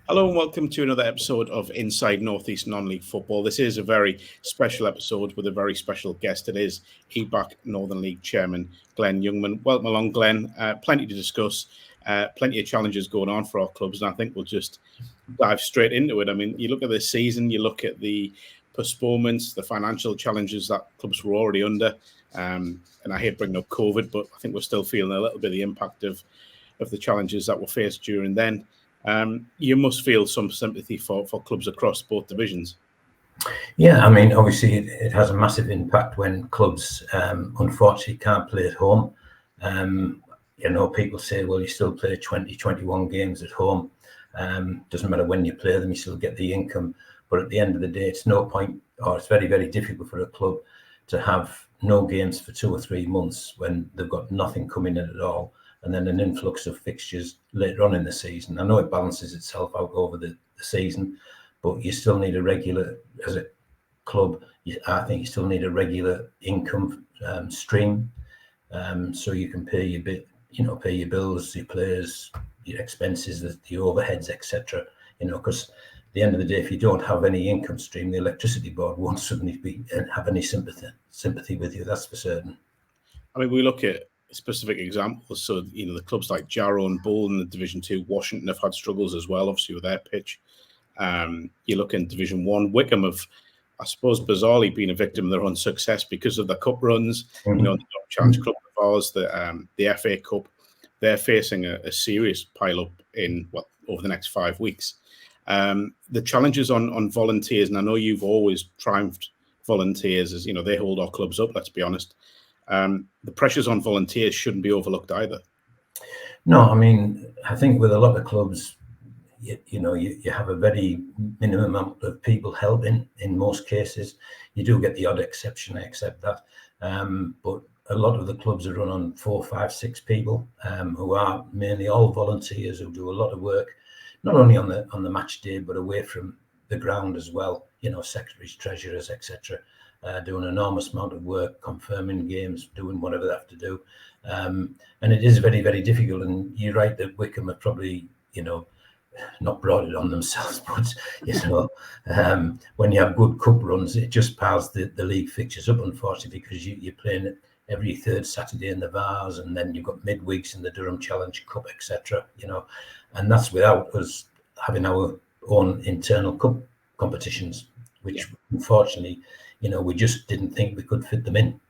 Hello and welcome to another episode of Inside Northeast Non-League Football. This is a very special episode with a very special guest. It is Ebac Northern League chairman Glenn Youngman. Welcome along, Glenn. Plenty to discuss, plenty of challenges going on for our clubs, and I think we'll just dive straight into it. I mean, you look at this season, you look at the postponements, the financial challenges that clubs were already under, and I hate bringing up COVID, but I think we're still feeling a little bit of the impact of the challenges that were faced during then. You must feel some sympathy for clubs across both divisions. Yeah, I mean, obviously it has a massive impact when clubs unfortunately can't play at home. People say, well, you still play 20, 21 games at home. Doesn't matter when you play them, you still get the income. But at the end of the day, it's no point, or it's very, very difficult for a club to have no games for 2 or 3 months when they've got nothing coming in at all, and then an influx of fixtures later on in the season. I know it balances itself out over the season, but you still need a regular, as a club, I think you still need a regular income stream, so you can pay your bills, your players, your expenses, the overheads, etc. Because at the end of the day, if you don't have any income stream, the electricity board won't suddenly have any sympathy with you. That's for certain. I mean, we look at specific examples. So, the clubs like Jarrow and Bull in the Division 2, Washington have had struggles as well, obviously, with their pitch. You look in Division 1, Wickham have, I suppose, bizarrely been a victim of their own success because of the cup runs. Mm-hmm. The Challenge Club of ours, the FA Cup, they're facing a serious pile-up over the next 5 weeks. The challenges on volunteers, and I know you've always triumphed volunteers, as they hold our clubs up, let's be honest. The pressures on volunteers shouldn't be overlooked either. No, I mean, I think with a lot of clubs, you have a very minimum amount of people helping in most cases. You do get the odd exception, I accept that. But a lot of the clubs are run on 4, 5, 6 people who are mainly all volunteers who do a lot of work, not only on the match day, but away from the ground as well. Secretaries, treasurers, etc. Doing an enormous amount of work, confirming games, doing whatever they have to do. And it is very, very difficult. And you're right that Wickham have probably, not brought it on themselves, but, when you have good cup runs, it just piles the league fixtures up, unfortunately, because you're playing it every third Saturday in the Vars, and then you've got midweeks in the Durham Challenge Cup, etc. And that's without us having our own internal cup competitions, which unfortunately, we just didn't think we could fit them in.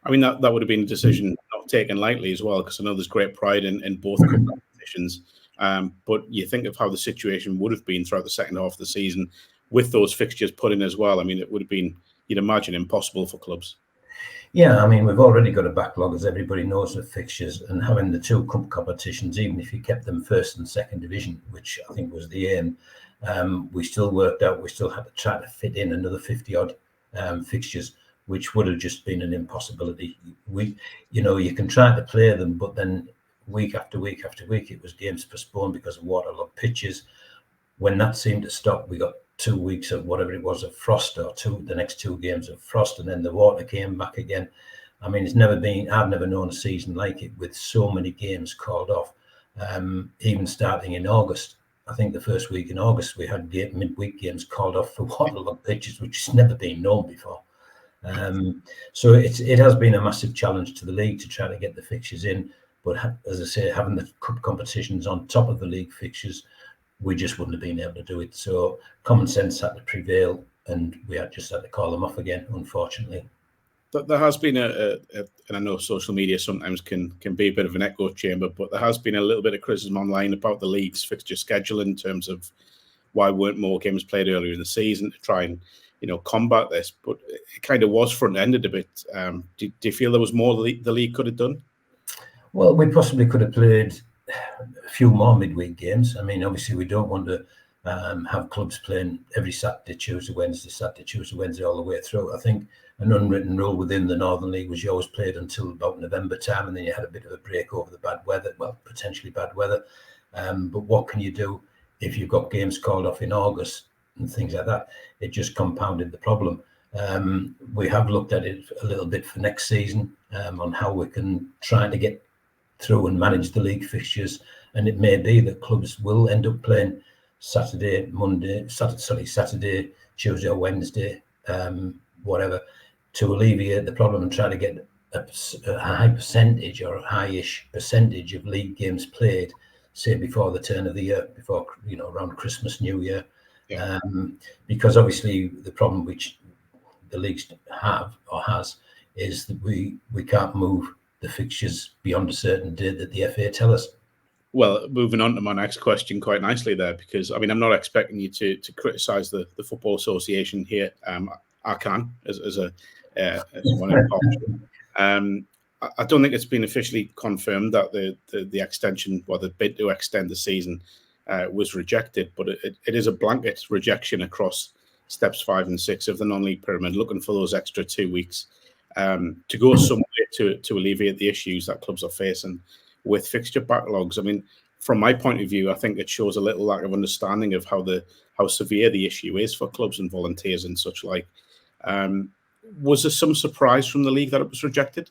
I mean, that would have been a decision not taken lightly as well, because I know there's great pride in both cup competitions. But you think of how the situation would have been throughout the second half of the season with those fixtures put in as well. I mean, it would have been, you'd imagine, impossible for clubs. Yeah, I mean, we've already got a backlog, as everybody knows, of fixtures, and having the 2 cup competitions, even if you kept them first and second division, which I think was the aim, we still worked out we still had to try to fit in another 50-odd fixtures, which would have just been an impossibility. You can try to play them, but then week after week after week, it was games postponed because of waterlogged pitches. When that seemed to stop, we got 2 weeks of whatever it was of frost, or the next 2 games of frost, and then the water came back again. I mean, I've never known a season like it with so many games called off, even starting in August. I think the first week in August, we had midweek games called off for waterlogged pitches, which has never been known before. So it has been a massive challenge to the league to try to get the fixtures in. But as I say, having the cup competitions on top of the league fixtures, we just wouldn't have been able to do it. So common sense had to prevail, and we just had to call them off again, unfortunately. There has been and I know social media sometimes can be a bit of an echo chamber, but there has been a little bit of criticism online about the league's fixture schedule in terms of why weren't more games played earlier in the season to try and combat this. But it kind of was front-ended a bit. Do you feel there was more the league could have done? Well, we possibly could have played a few more midweek games. I mean, obviously, we don't want to have clubs playing every Saturday, Tuesday, Wednesday, all the way through. I think an unwritten rule within the Northern League was you always played until about November time, and then you had a bit of a break over the bad weather, potentially bad weather. But what can you do if you've got games called off in August and things like that? It just compounded the problem. We have looked at it a little bit for next season on how we can try to get through and manage the league fixtures, and it may be that clubs will end up playing Saturday, Tuesday or Wednesday, whatever, to alleviate the problem and try to get a high percentage or a high-ish percentage of league games played, say before the turn of the year, before around Christmas, New Year, because obviously the problem which the leagues have or has is that we can't move the fixtures beyond a certain date that the FA tell us. Well, moving on to my next question quite nicely there, because I mean, I'm not expecting you to criticise the Football Association here. I can, as one impartial. I don't think it's been officially confirmed that the extension or the bid to extend the season was rejected, but it is a blanket rejection across steps 5 and 6 of the non-league pyramid, looking for those extra 2 weeks to go somewhere to alleviate the issues that clubs are facing with fixture backlogs. I mean, from my point of view, I think it shows a little lack of understanding of how severe the issue is for clubs and volunteers and such like. Was there some surprise from the league that it was rejected?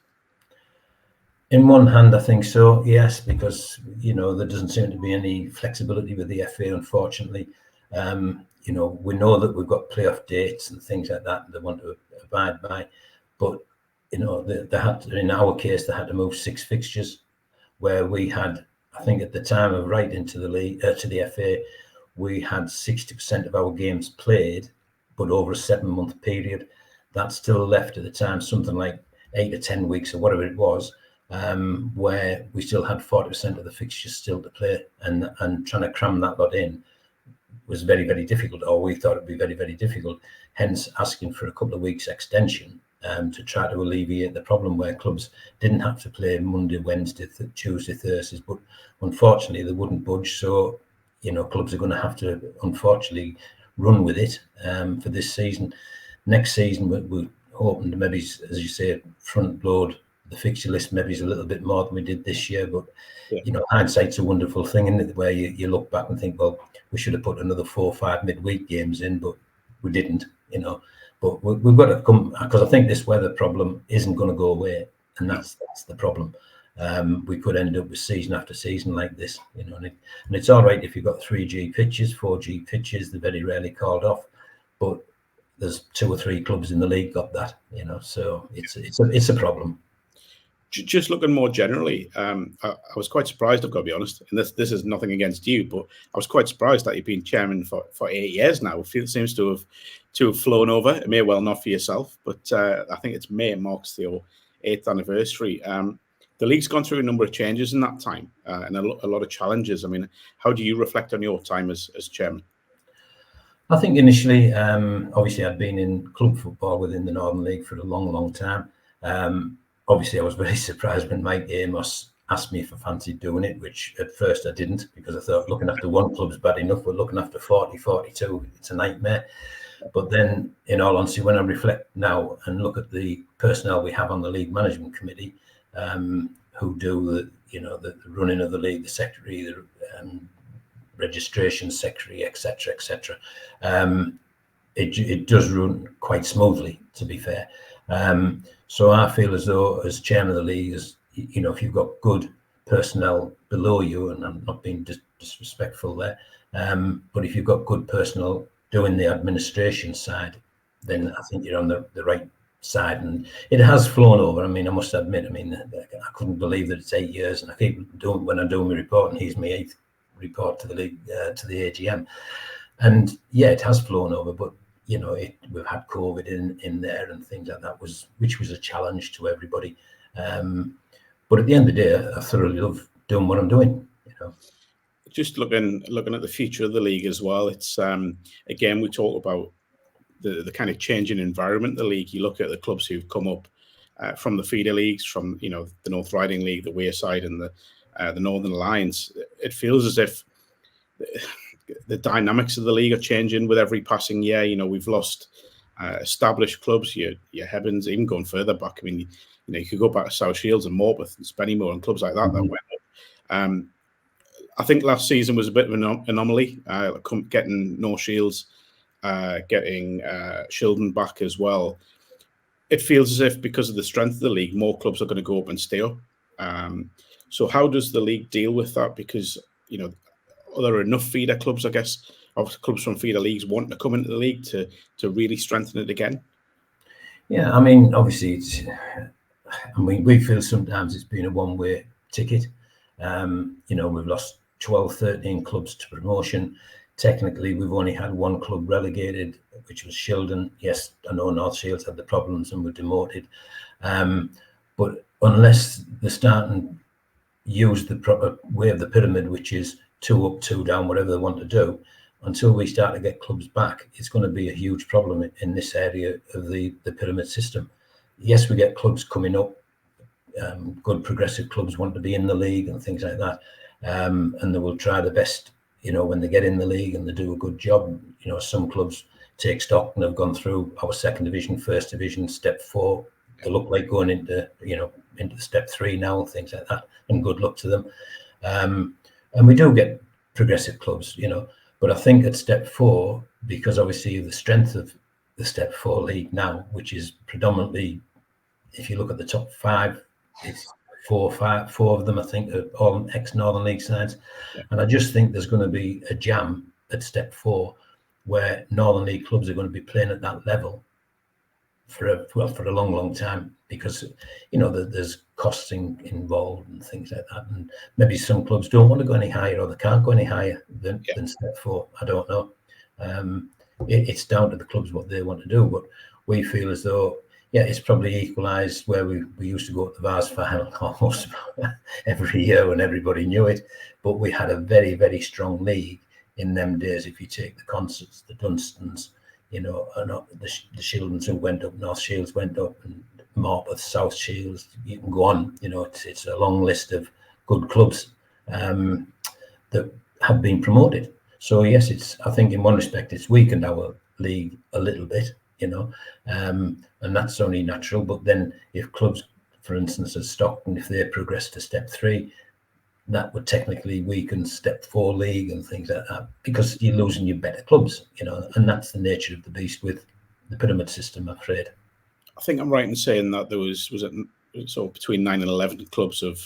In one hand, I think so, yes, because there doesn't seem to be any flexibility with the FA, unfortunately. We know that we've got playoff dates and things like that they want to abide by, but they had to, in our case, they had to move 6 fixtures, where we had, I think at the time of writing to the league, to the FA, we had 60% of our games played, but over a 7-month period. That still left at the time something like 8 or 10 weeks or whatever it was, where we still had 40% of the fixtures still to play, and trying to cram that lot in was very, very difficult, or we thought it'd be very, very difficult, hence asking for a couple of weeks extension to try to alleviate the problem where clubs didn't have to play Monday, Wednesday, Tuesday, Thursdays, but unfortunately they wouldn't budge. So, clubs are going to have to, unfortunately, run with it for this season. Next season, we're hoping to maybe, as you say, front load the fixture list maybe is a little bit more than we did this year. But, hindsight's a wonderful thing, isn't it? Where you look back and think, well, we should have put another 4 or 5 midweek games in, but we didn't, But we've got to come, because I think this weather problem isn't going to go away, and that's the problem. We could end up with season after season like this, and it's all right if you've got 3G pitches, 4G pitches, they're very rarely called off, but there's 2 or 3 clubs in the league got that, so it's a problem. Just looking more generally, I was quite surprised, I've got to be honest, and this is nothing against you, but I was quite surprised that you've been chairman for 8 years now. It seems to have flown over. It may well not for yourself, but I think it's May marks your 8th anniversary. The league's gone through a number of changes in that time and a lot of challenges. I mean, how do you reflect on your time as chairman? I think initially, obviously, I'd been in club football within the Northern League for a long, long time. Obviously, I was very surprised when Mike Amos asked me if I fancied doing it, which at first I didn't, because I thought looking after one club's bad enough, but looking after 40, 42, it's a nightmare. But then, in all honesty, when I reflect now and look at the personnel we have on the league management committee, who do the running of the league, the secretary, the registration secretary, etc., etc., it does run quite smoothly, to be fair. So I feel as though, as chairman of the league, if you've got good personnel below you, and I'm not being disrespectful there, but if you've got good personnel doing the administration side, then I think you're on the right side. And it has flown over. I mean, I must admit, I couldn't believe that it's 8 years, and I keep doing, when I do my report, and he's my 8th report to the league, to the AGM. And yeah, it has flown over, but we've had COVID in there and things like that, which was a challenge to everybody. But at the end of the day, I thoroughly love doing what I'm doing. Just looking at the future of the league as well. It's again, we talk about the kind of changing environment of the league. You look at the clubs who've come up from the feeder leagues, from the North Riding League, the Wearside, and the Northern Alliance. It feels as if the dynamics of the league are changing with every passing year. We've lost established clubs. Your Hebbins, even going further back. I mean, you could go back to South Shields and Morpeth and Spennymoor and clubs like that that went up. I think last season was a bit of an anomaly. Getting North Shields, getting Shildon back as well. It feels as if because of the strength of the league, more clubs are going to go up and stay up. So how does the league deal with that? Because are there enough feeder clubs, I guess, of clubs from feeder leagues wanting to come into the league to really strengthen it again? Yeah, I mean, obviously, we feel sometimes it's been a one-way ticket. We've lost 12, 13 clubs to promotion. Technically, we've only had one club relegated, which was Shildon. Yes, I know North Shields had the problems and were demoted. But unless they're starting to use the proper way of the pyramid, which is 2 up, 2 down, whatever they want to do, until we start to get clubs back, it's going to be a huge problem in this area of the pyramid system. Yes, we get clubs coming up, good progressive clubs want to be in the league and things like that, and they will try the best, when they get in the league and they do a good job. Some clubs take stock and have gone through our second division, first division, step 4. They look like going into step 3 now, things like that, and good luck to them. And we do get progressive clubs, but I think at step 4, because obviously the strength of the step 4 league now, which is predominantly, if you look at the top 5, it's 4 of them, I think, are all ex-Northern League sides. Yeah. And I just think there's going to be a jam at step 4 where Northern League clubs are going to be playing at that level for a long time, because there's costing involved and things like that, and maybe some clubs don't want to go any higher, or they can't go any higher than step 4. I don't know. It's down to the clubs what they want to do, but we feel as though it's probably equalised where we used to go to the Vars final almost every year when everybody knew it, but we had a very, very strong league in them days. If you take the Concerts, the Dunstans, and the Shildons who went up, North Shields went up, and Morpeth, South Shields, you can go on. It's a long list of good clubs that have been promoted. So yes, I think in one respect it's weakened our league a little bit, and that's only natural. But then if clubs, for instance, as Stockton, if they progress to step 3, that would technically weaken step 4 league and things like that, because you're losing your better clubs, and that's the nature of the beast with the pyramid system, I'm afraid. I think I'm right in saying that there was between 9 and 11 clubs have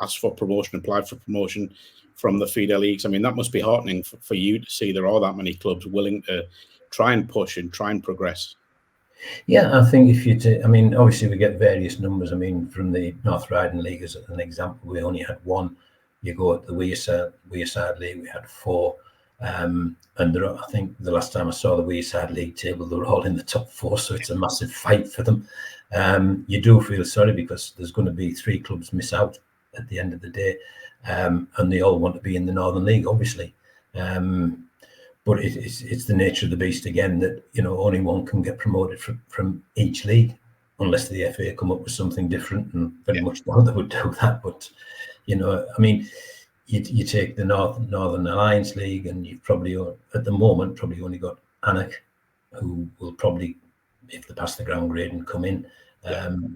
asked for promotion, applied for promotion from the feeder leagues. I mean, that must be heartening for you to see there are that many clubs willing to try and push and try and progress. Yeah, I think if you obviously we get various numbers. From the North Riding League as an example, we only had 1. You go at the Wearside League, we had 4. And I think the last time I saw the Wearside League table, they were all in the top 4, so it's a massive fight for them. You do feel sorry, because there's going to be 3 clubs miss out at the end of the day, and they all want to be in the Northern League, obviously. But it's the nature of the beast again that only one can get promoted from each league, unless the FA come up with something different, and very much doubt they would do that. But you take the Northern Alliance League, and you've probably at the moment only got Anach, who will probably, if they pass the ground grading, come in.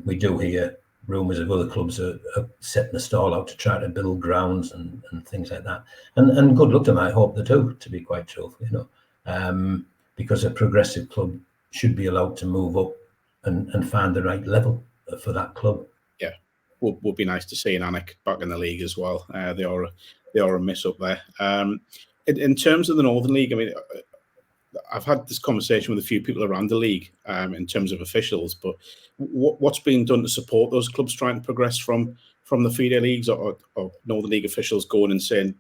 We do hear rumours of other clubs are setting the stall out to try to build grounds and things like that. And good luck to them. I hope they do, to be quite truthful, because a progressive club should be allowed to move up and find the right level for that club. Yeah, would be nice to see an Anach back in the league as well. They are a miss up there. In terms of the Northern League, I've had this conversation with a few people around the league in terms of officials, but what's being done to support those clubs trying to progress from the feeder leagues, or Northern League officials going and saying,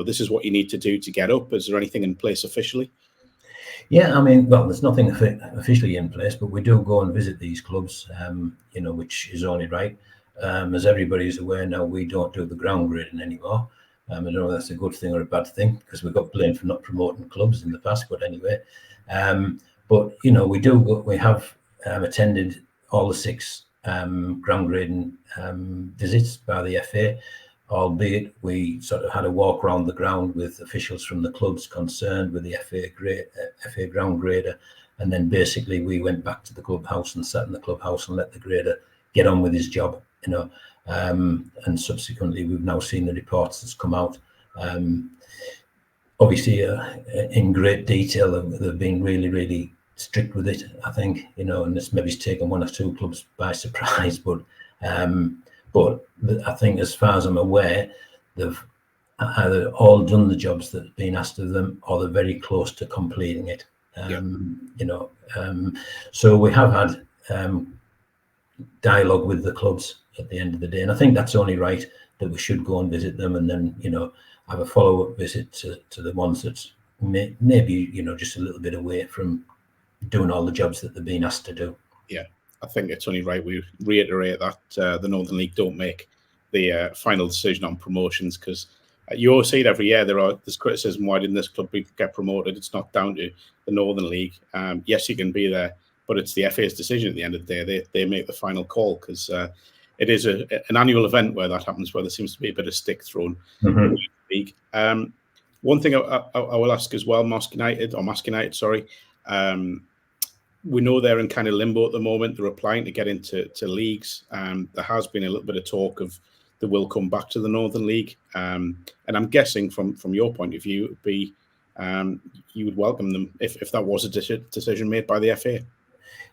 this is what you need to do to get up? Is there anything in place officially? Yeah, there's nothing officially in place, but we do go and visit these clubs, which is only right. As everybody is aware now, we don't do the ground grading anymore. I don't know if that's a good thing or a bad thing, because we got blamed for not promoting clubs in the past. But anyway, but we do go. We have attended all the 6 ground grading visits by the FA, albeit we sort of had a walk around the ground with officials from the clubs concerned, with the FA ground grader, and then basically we went back to the clubhouse and sat in the clubhouse and let the grader get on with his job, and subsequently we've now seen the reports that's come out, obviously in great detail. They've been really, really strict with it, I think, and this maybe taken 1 or 2 clubs by surprise, but I think, as far as I'm aware, they've either all done the jobs that have been asked of them, or they're very close to completing it. So we have had dialogue with the clubs at the end of the day, and I think that's only right, that we should go and visit them, and then have a follow-up visit to the ones that maybe just a little bit away from doing all the jobs that they've been asked to do. Yeah, I think it's only right we reiterate that the Northern League don't make the final decision on promotions, because you always see it every year. There's criticism, why didn't this club get promoted? It's not down to the Northern League. Yes, you can be there, but it's the FA's decision at the end of the day. They make the final call, because it is an annual event where that happens, where there seems to be a bit of stick thrown in the league. One thing I will ask as well, Marske United, sorry. We know they're in kind of limbo at the moment. They're applying to get into leagues. There has been a little bit of talk of they will come back to the Northern League. And I'm guessing from your point of view, it would be you would welcome them if that was a decision made by the FA.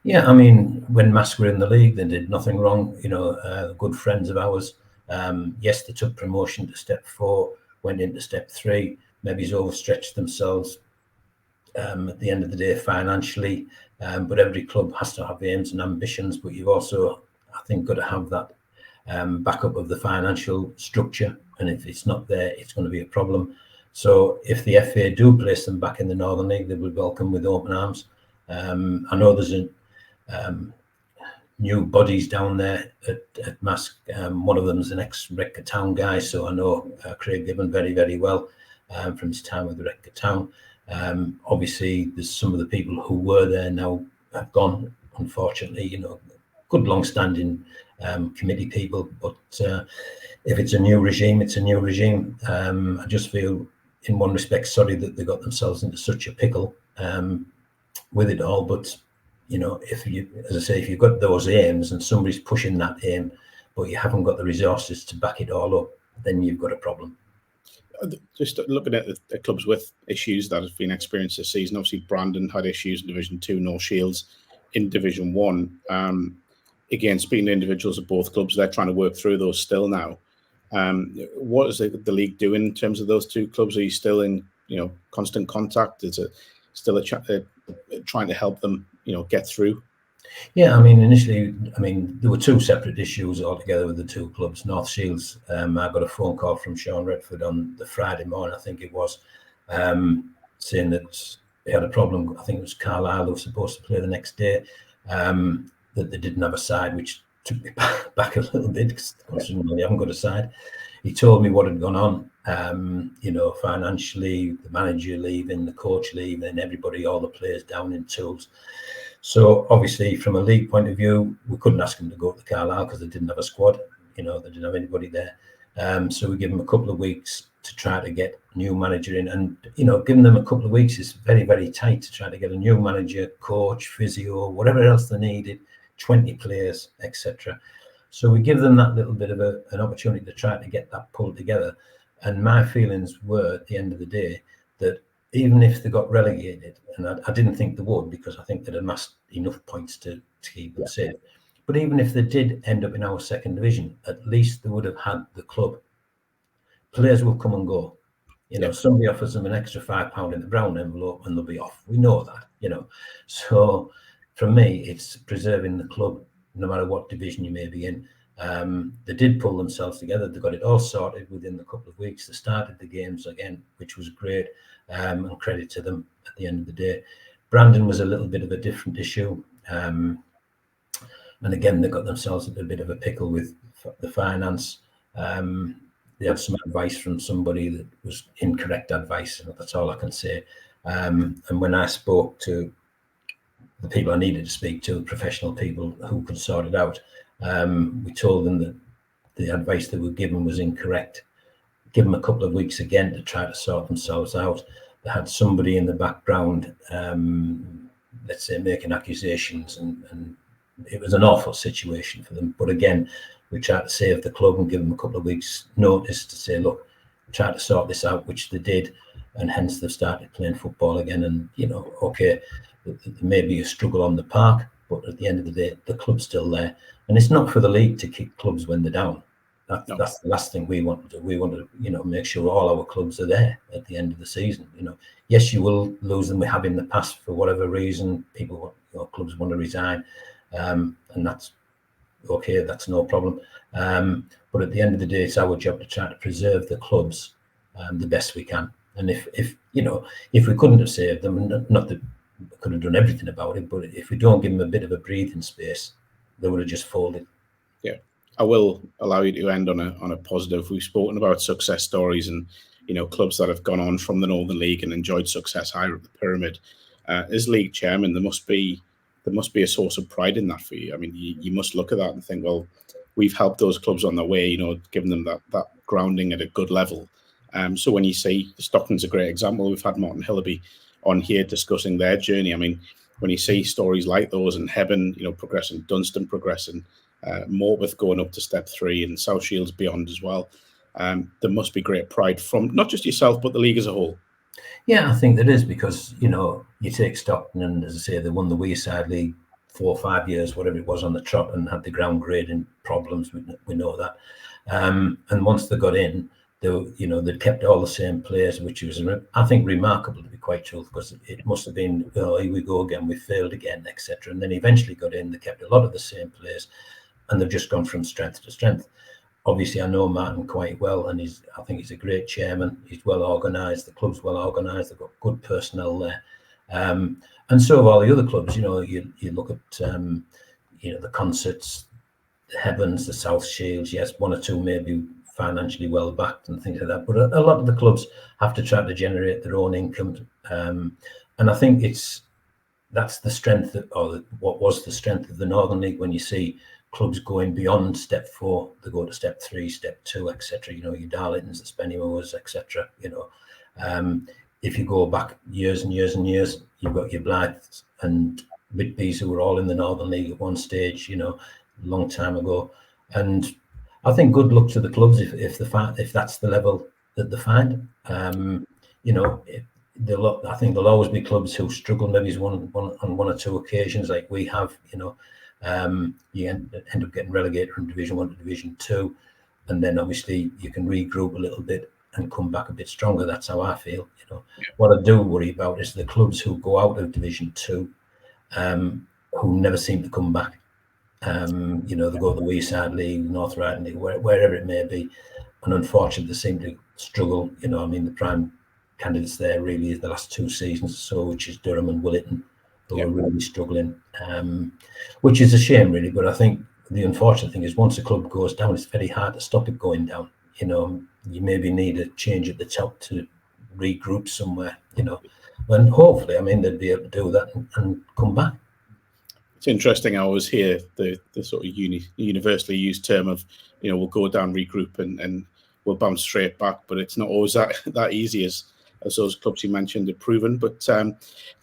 Yeah, I mean, when Marske were in the league, they did nothing wrong. Good friends of ours. Yes, they took promotion to step 4, went into step 3. Maybe he's overstretched themselves at the end of the day financially. But every club has to have aims and ambitions. But you've also, I think, got to have that backup of the financial structure. And if it's not there, it's going to be a problem. So if the FA do place them back in the Northern League, they will welcome with open arms. I know there's new bodies down there at Marske. One of them is an ex-Redcar Town guy, so I know Craig Gibbon very, very well from his time with the Redcar Town. Obviously, there's some of the people who were there now have gone, unfortunately. Good long-standing committee people, but if it's a new regime, it's a new regime. I just feel, in one respect, sorry that they got themselves into such a pickle with it all. But if you've got those aims and somebody's pushing that aim, but you haven't got the resources to back it all up, then you've got a problem. Just looking at the clubs with issues that have been experienced this season, obviously Brandon had issues in Division 2, North Shields in Division 1. Again, speaking to individuals at both clubs, they're trying to work through those still now. What is the league doing in terms of those two clubs? Are you still in constant contact? Is it still trying to help them get through? Yeah, I mean, initially, there were 2 separate issues altogether with the 2 clubs. North Shields, I got a phone call from Sean Redford on the Friday morning, I think it was, saying that they had a problem. I think it was Carlisle who was supposed to play the next day, that they didn't have a side, which took me back a little bit, because considering they haven't got a side. He told me what had gone on, financially, the manager leaving, the coach leaving, and everybody, all the players down in tools. So obviously, from a league point of view, we couldn't ask them to go to Carlisle because they didn't have a squad. They didn't have anybody there. So we give them a couple of weeks to try to get a new manager in, and giving them a couple of weeks is very, very tight to try to get a new manager, coach, physio, whatever else they needed, 20 players, etc. So we give them that little bit of an opportunity to try to get that pulled together. And my feelings were, at the end of the day, that even if they got relegated, and I didn't think they would, because I think they'd amassed enough points to keep them safe. But even if they did end up in our 2nd division, at least they would have had the club. Players will come and go. Somebody offers them an extra £5 in the brown envelope and they'll be off. We know that, So for me, it's preserving the club, no matter what division you may be in. They did pull themselves together. They got it all sorted within a couple of weeks. They started the games again, which was great, and credit to them at the end of the day. Brandon was a little bit of a different issue. And again, they got themselves into a bit of a pickle with the finance. They had some advice from somebody that was incorrect advice. That's all I can say. And when I spoke to the people I needed to speak to, professional people who could sort it out, we told them that the advice they were given was incorrect. Give them a couple of weeks again to try to sort themselves out. They had somebody in the background, let's say, making accusations, and it was an awful situation for them. But again, we tried to save the club and give them a couple of weeks' notice to say, look, try to sort this out, which they did, and hence they've started playing football again. And okay, there may be a struggle on the park, but at the end of the day, the club's still there. And it's not for the league to kick clubs when they're down. That's the last thing we want to do. We want to, make sure all our clubs are there at the end of the season. Yes, you will lose them. We have in the past for whatever reason. Clubs want to resign, and that's okay. That's no problem. But at the end of the day, it's our job to try to preserve the clubs the best we can. And if we couldn't have saved them, not that we could have done everything about it, but if we don't give them a bit of a breathing space, they would have just folded. Yeah, I will allow you to end on a positive. We've spoken about success stories and clubs that have gone on from the Northern League and enjoyed success higher up the pyramid. As league chairman, there must be a source of pride in that for you. I mean, you must look at that and think, well, we've helped those clubs on their way, giving them that grounding at a good level. So when you see Stockton's a great example, we've had Martin Hillaby on here discussing their journey. I mean, when you see stories like those and Hebburn, progressing, Dunstan progressing, Morpeth going up to step 3 and South Shields beyond as well, there must be great pride from not just yourself, but the league as a whole. Yeah, I think there is, because, you take Stockton and, as I say, they won the Wearside League 4 or 5 years, whatever it was, on the trot, and had the ground grading problems. We know that. And once they got in, they'd kept all the same players, which was, I think, remarkable, to be quite truthful, because it must have been, here we go again, we failed again, etc. And then eventually got in, they kept a lot of the same players, and they've just gone from strength to strength. Obviously, I know Martin quite well, and I think he's a great chairman. He's well organised. The club's well organised. They've got good personnel there, and so have all the other clubs. You look at the Concerts, the Heavens, the South Shields. Yes, 1 or 2 maybe financially well backed and things like that, but a lot of the clubs have to try to generate their own income, and I think that's the strength what was the strength of the Northern League. When you see clubs going beyond step 4, they go to step 3, step 2, etc. Your Darlingtons, the Spennymoors, etc. If you go back years and years and years, you've got your Blythes and Whitbys, who were all in the Northern League at one stage, a long time ago. And I think good luck to the clubs if that's the level that they find. I think there'll always be clubs who struggle, maybe on 1 or 2 occasions, like we have. You end up getting relegated from Division 1 to Division 2, and then obviously you can regroup a little bit and come back a bit stronger. That's how I feel. What I do worry about is the clubs who go out of Division 2, who never seem to come back. They go to the Wearside League, North Riding League, wherever it may be, and unfortunately they seem to struggle. The prime candidates there really is the last 2 seasons or so, which is Durham and Willetton, who are really struggling, which is a shame, really. But I think the unfortunate thing is, once a club goes down, it's very hard to stop it going down. You maybe need a change at the top to regroup somewhere, and hopefully, they'd be able to do that and come back. It's interesting. I always hear the sort of universally used term of, we'll go down, regroup, and we'll bounce straight back. But it's not always that easy as those clubs you mentioned have proven. But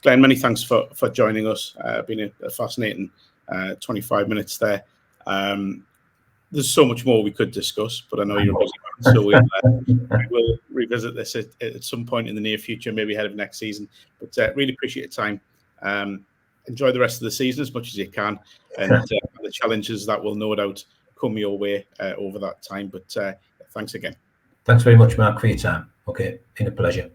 Glenn, many thanks for joining us. Been a fascinating 25 minutes there. There's so much more we could discuss, but I know you're a busy man, so we will revisit this at some point in the near future, maybe ahead of next season. But really appreciate your time. Enjoy the rest of the season as much as you can, and the challenges that will no doubt come your way over that time. But thanks again. Thanks very much, Mark, for your time. Okay, been a pleasure.